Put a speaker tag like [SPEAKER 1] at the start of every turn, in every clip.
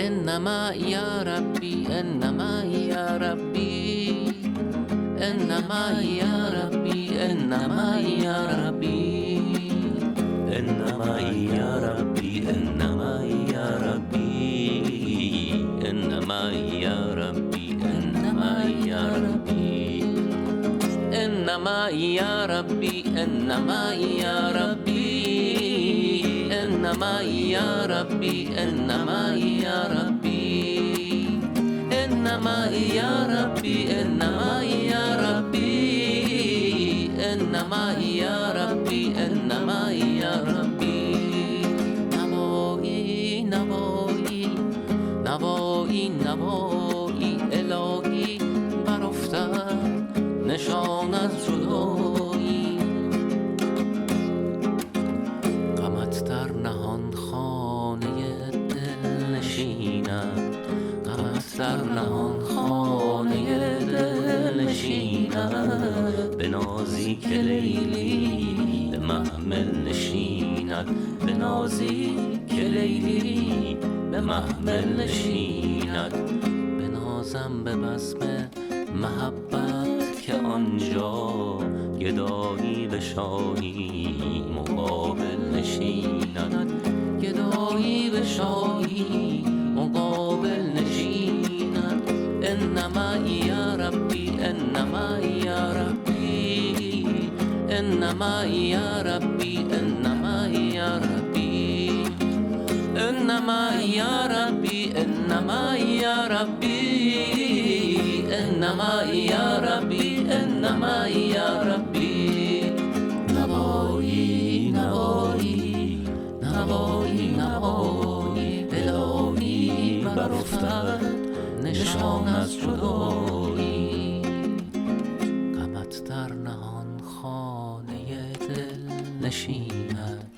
[SPEAKER 1] إنما يا ربي إنما يا ربي إنما يا ربي إنما يا ربي إنما يا ربي إنما يا ربي إنما يا ربي إنما يا ربي إنما يا ربي إنما يا ربي إنما يا ربي إنما يا ربي إنما يا ربي إنما يا ربي إنما يا ربي إنما يا ربي نوایی نوایی نوایی نوایی الهی برافتد نشان از جدایی غمت در نهان خانه دل نشیند غمت در نهان خانه دل نشیند به نازی که لیلی به محمل نشیند به نازی که لیلی به محمل نشیند به نازم به بزم محبت که آنجا گدایی به شاهی مقابل نشیند گدایی به شاهی مقابل نشیند انما یا ربی انما یا ربی انما یا ربی انما یا ربی انما یا ربی انما یا ربی انما یا ربی انما یا ربی نوایی نوایی نوایی نوایی الهی برافتد نشان از جدایی غمت در نهان خانه دل نشیند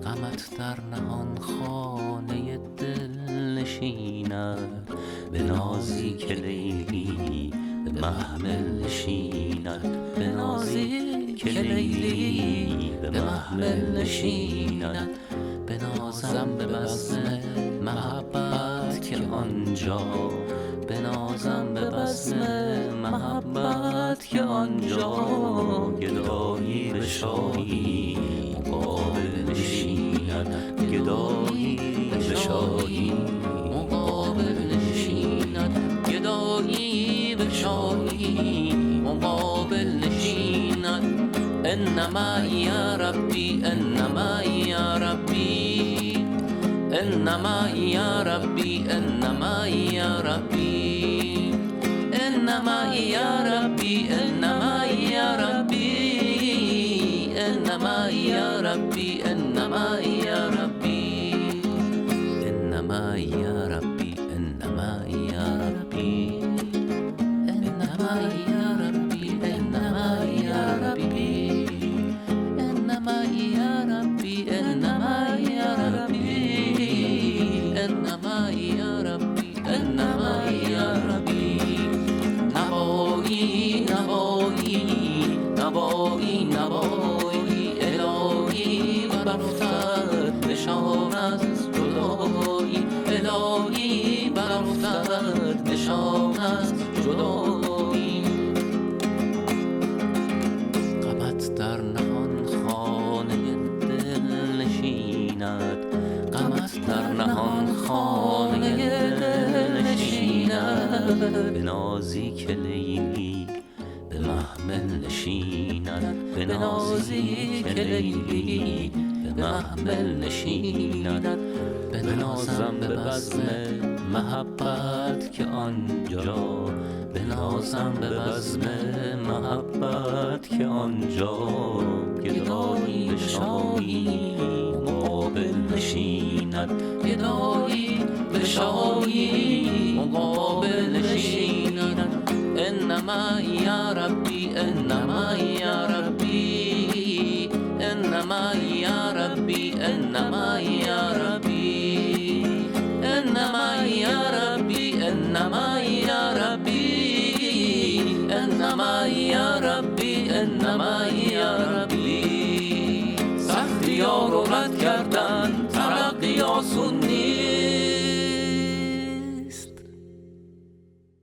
[SPEAKER 1] غمت در نهان خانه دل نشیند به نازی که لیلی به محمل نشیند به نازی که لیلی به محمل نشیند به نازم به بزم محبت که آنجا به نازم به بزم محبت که آنجا گدایی به شاهی مقابل نشیند گدایی به شاهی مقابل نشیند گدایی به شاهی مقابل نشیند انما یا ربی انما یا ربی انما یا ربی انما یا ربی انما یا ربی انما یا ربی انما یا ربی انما یا ربی انما یا ربی انما یا ربی انما یا ربی انما یا ربی انما یا ربی انما یا ربی انما یا ربی انما یا ربی نوایی نوایی نوایی نوایی الهی برافتد نشان از جدایی الهی برافتد نشان از جدایی غمت در نهان خانه دل نشیند غمت در نهان خانه دل نشیند به نازی که لیلی به محمل نشیند به نازی که لیلی به محمل نشیند به نازم به بزم محبت که آنجا به نازم به بزم محبت که آنجا گدایی به شاهی مقابل نشیند گدایی به شاهی مقابل نشیند انما یا ربی انما یا ربی انما یا ربی انما یا ربی انما یا ربی انما یا ربی انما یا ربی انما یا ربی سختی ها رو رد کردن ترقی آسون نیست